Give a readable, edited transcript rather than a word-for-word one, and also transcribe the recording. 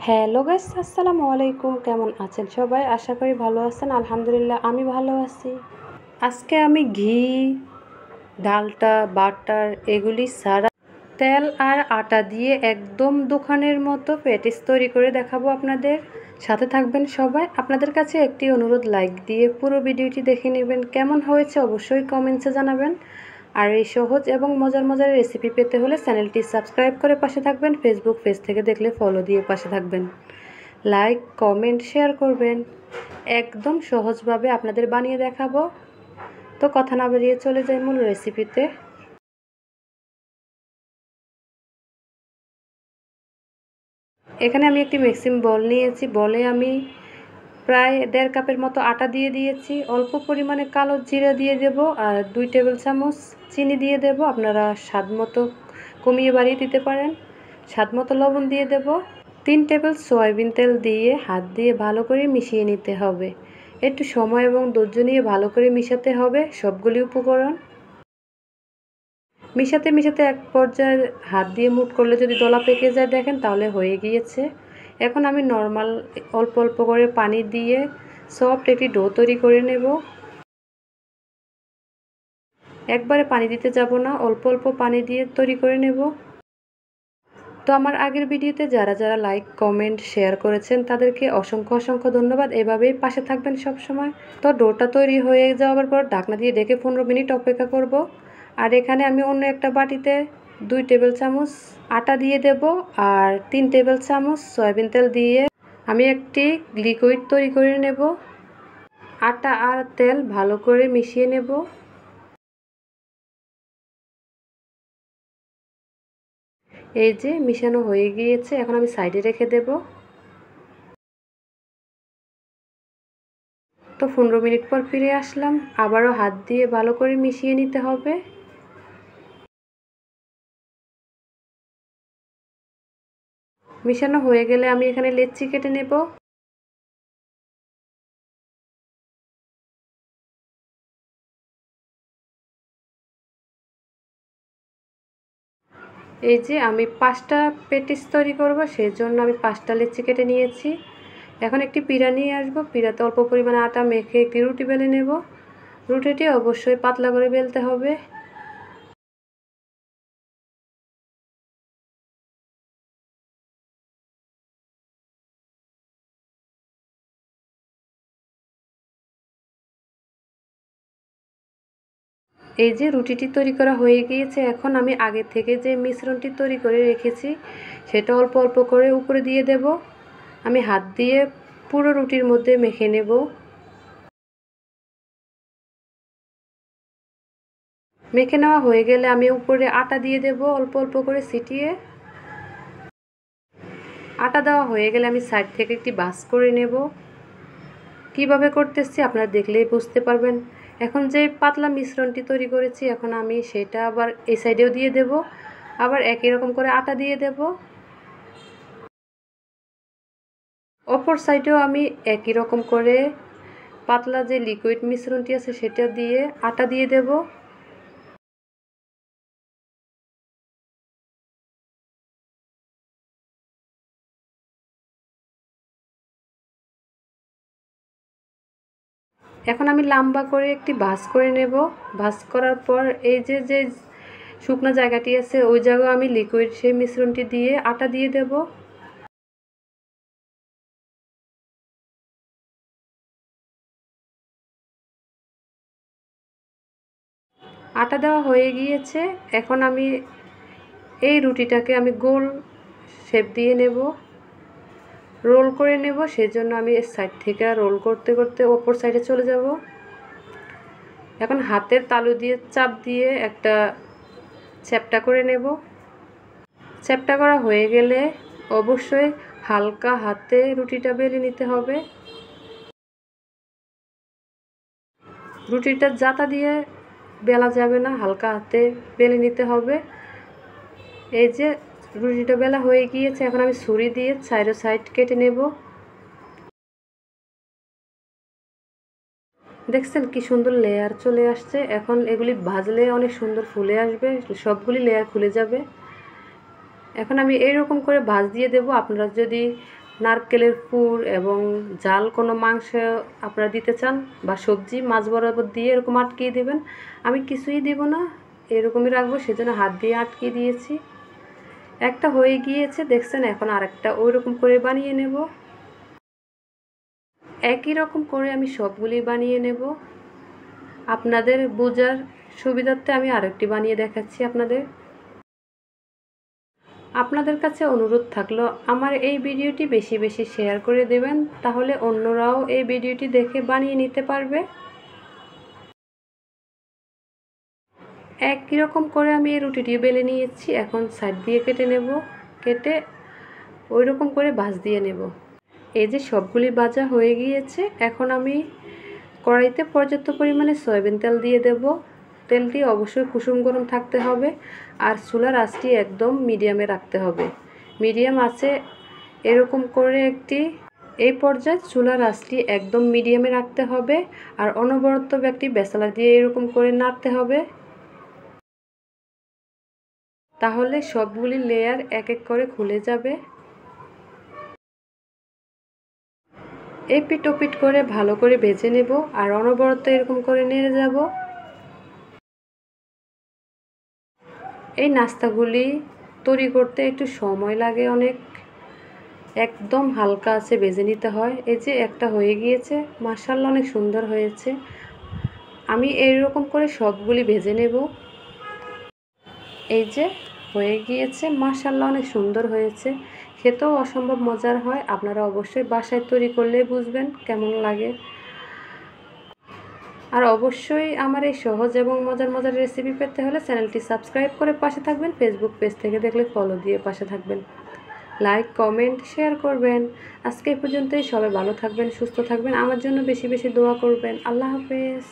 Hello guys, আসসালামু আলাইকুম। কেমন আছেন সবাই? আশা করি ভালো আছেন। আলহামদুলিল্লাহ আমি ভালো আছি। আজকে আমি ঘি, ডালটা, বাটার এগুলি ছাড়া তেল আর আটা দিয়ে একদম দোকানের মতো প্যাটিস তৈরি করে দেখাবো আপনাদের। সাথে থাকবেন সবাই। আপনাদের কাছে একটি অনুরোধ, লাইক দিয়ে পুরো ভিডিওটি দেখে নেবেন। কেমন হয়েছে অবশ্যই কমেন্টসে জানাবেন। আর এই সহজ এবং মজার মজার রেসিপি পেতে হলে চ্যানেলটি সাবস্ক্রাইব করে পাশে থাকবেন। ফেসবুক পেজ থেকে দেখলে ফলো দিয়ে পাশে থাকবেন। লাইক, কমেন্ট, শেয়ার করবেন। একদম সহজভাবে আপনাদের বানিয়ে দেখাবো। তো কথা না বাড়িয়ে চলে যাই মূল রেসিপিতে। এখানে আমি একটি মিক্সিং বল নিয়েছি। বলে আমি প্রায় 1.5 কাপের মতো আটা দিয়ে দিয়েছি। অল্প পরিমাণে কালো জিরা দিয়ে দেব আর 2 টেবিল চামচ চিনি দিয়ে দেব। আপনারা স্বাদ মতো কমিয়ে বাড়িয়ে দিতে পারেন। স্বাদ মতো লবণ দিয়ে দেব। 3 টেবিল সয়াবিন তেল দিয়ে হাত দিয়ে ভালো করে মিশিয়ে নিতে হবে। একটু সময় এবং ধৈর্য নিয়ে ভালো করে মিশাতে হবে সবগুলি উপকরণ। মিশাতে মিশাতে এক পর্যায়ে হাত দিয়ে মুঠ করলে যদি দলা পেকে যায় দেখেন, তাহলে হয়ে গিয়েছে। এখন আমি নর্মাল অল্প অল্প করে পানি দিয়ে সফট একটি ডো তৈরি করে নেব। একবারে পানি দিতে যাব না, অল্প অল্প পানি দিয়ে তৈরি করে নেব। তো আমার আগের ভিডিওতে যারা যারা লাইক, কমেন্ট, শেয়ার করেছেন তাদেরকে অসংখ্য অসংখ্য ধন্যবাদ। এভাবেই পাশে থাকবেন সব সময়। তো ডোটা তৈরি হয়ে যাওয়ার পর ঢাকনা দিয়ে ঢেকে 15 মিনিট অপেক্ষা করব। আর এখানে আমি অন্য একটা বাটিতে 2 টেবিল চামচ আটা দিয়ে দেব আর 3 টেবিল চামচ সয়াবিন তেল দিয়ে আমি একটি লিকুইড তৈরি করে নেব। আটা আর তেল ভালো করে মিশিয়ে নেব। এই যে মিশানো হয়ে গিয়েছে, এখন আমি সাইডে রেখে দেব। তো 15 মিনিট পর ফিরে আসলাম। আবারও হাত দিয়ে ভালো করে মিশিয়ে নিতে হবে। মিশানো হয়ে গেলে আমি এখানে লেচি কেটে নেব। এই যে আমি 5টা পেটিস তৈরি করব, সেই জন্য আমি 5টা লেচি কেটে নিয়েছি। এখন একটি পিঁড়া নিয়ে আসবো। পিঁড়াতে অল্প পরিমাণে আটা মেখে একটি রুটি বেলে নেব। রুটিটি অবশ্যই পাতলা করে বেলতে হবে। এই যে রুটিটি তৈরি করা হয়ে গিয়েছে। এখন আমি আগে থেকে যে মিশ্রণটি তৈরি করে রেখেছি সেটা অল্প অল্প করে উপরে দিয়ে দেব। আমি হাত দিয়ে পুরো রুটির মধ্যে মেখে নেব। মেখে নেওয়া হয়ে গেলে আমি উপরে আটা দিয়ে দেব অল্প অল্প করে ছিটিয়ে। আটা দেওয়া হয়ে গেলে আমি সাইড থেকে একটি বাস করে নেব। কিভাবে করতেছি আপনারা দেখলেই বুঝতে পারবেন। এখন যে পাতলা মিশ্রণটি তৈরি করেছি, এখন আমি সেটা আবার এই সাইডেও দিয়ে দেব। আবার একই রকম করে আটা দিয়ে দেব। অপর সাইডেও আমি একই রকম করে পাতলা যে লিকুইড মিশ্রণটি আছে সেটা দিয়ে আটা দিয়ে দেব। এখন আমি লম্বা করে একটি ভাঁজ করে নেব। ভাঁজ করার পর এই যে যে শুকনো জায়গাটি আছে ওই জায়গায় আমি লিকুইড সেই মিশ্রণটি দিয়ে আটা দিয়ে দেব। আটা দেওয়া হয়ে গিয়েছে। এখন আমি এই রুটিটাকে আমি গোল শেপ দিয়ে নেব, রোল করে নেব। সেজন্য আমি এই সাইড থেকে রোল করতে করতে অপর সাইডে চলে যাব। এখন হাতের তালু দিয়ে চাপ দিয়ে একটা চ্যাপ্টা করে নেব। চ্যাপ্টা করা হয়ে গেলে অবশ্যই হালকা হাতে রুটিটা বেলে নিতে হবে। রুটিটা জাতা দিয়ে বেলা যাবে না, হালকা হাতে বেলে নিতে হবে। এই যে রুটিটা বেলা হয়ে গিয়েছে, এখন আমি ছুরি দিয়ে সাইড কেটে নেব। দেখছেন কি সুন্দর লেয়ার চলে আসছে। এখন এগুলি ভাজলে অনেক সুন্দর ফুলে আসবে, সবগুলি লেয়ার খুলে যাবে। এখন আমি এইরকম করে ভাঁজ দিয়ে দেব। আপনারা যদি নারকেলের পুর এবং জাল কোনো মাংস আপনারা দিতে চান বা সবজি মাছ বরাবর দিয়ে এরকম আটকিয়ে দেবেন। আমি কিছুই দিব না, এরকমই রাখবো, সেজন্য হাত দিয়ে আটকিয়ে দিয়েছি। একটা হয়ে গিয়েছে দেখছেন, এখন আরেকটা ওই রকম করে বানিয়ে নেব। একই রকম করে আমি সবগুলি বানিয়ে নেব। আপনাদের বোঝার সুবিধার্থে আমি আরেকটি বানিয়ে দেখাচ্ছি আপনাদের কাছে অনুরোধ থাকলো আমার এই ভিডিওটি বেশি বেশি শেয়ার করে দেবেন, তাহলে অন্যরাও এই ভিডিওটি দেখে বানিয়ে নিতে পারবে। একই রকম করে আমি এই রুটিটি বেলে নিয়েছি, এখন সাইড দিয়ে কেটে নেব, কেটে ওই রকম করে ভাঁজ দিয়ে নেব। এই যে সবগুলি ভাজা হয়ে গিয়েছে, এখন আমি কড়াইতে পর্যাপ্ত পরিমাণে সয়াবিন তেল দিয়ে দেব। তেলটি অবশ্যই কুসুম গরম থাকতে হবে আর চুলার আঁচটি একদম মিডিয়ামে রাখতে হবে। মিডিয়াম আছে এরকম করে এই পর্যায়ে চুলার আঁচটি একদম মিডিয়ামে রাখতে হবে আর অনবরত একটি বেসালা দিয়ে এরকম করে নাড়তে হবে, তাহলে সবগুলি লেয়ার এক এক করে খুলে যাবে। এপিট ওপিট করে ভালো করে ভেজে নেব আর অনবরত এরকম করে নেড়ে যাব। এই নাস্তাগুলি তৈরি করতে একটু সময় লাগে অনেক, একদম হালকা আছে ভেজে নিতে হয়। এই যে একটা হয়ে গিয়েছে, মাশাআল্লাহ অনেক সুন্দর হয়েছে। আমি এইরকম করে সবগুলি ভেজে নেব। এই যে হয়ে গিয়েছে, মাশাআল্লাহ অনেক সুন্দর হয়েছে, খেতেও অসম্ভব মজার হয়। আপনারা অবশ্যই বাসায় তৈরি করলে বুঝবেন কেমন লাগে। আর অবশ্যই আমার এই সহজ এবং মজার মজার রেসিপি পেতে হলে চ্যানেলটি সাবস্ক্রাইব করে পাশে থাকবেন। ফেসবুক পেজ থেকে দেখলে ফলো দিয়ে পাশে থাকবেন, লাইক কমেন্ট শেয়ার করবেন। আজকে এই পর্যন্তই, সবাই ভালো থাকবেন, সুস্থ থাকবেন, আমার জন্য বেশি বেশি দোয়া করবেন। আল্লাহ হাফেজ।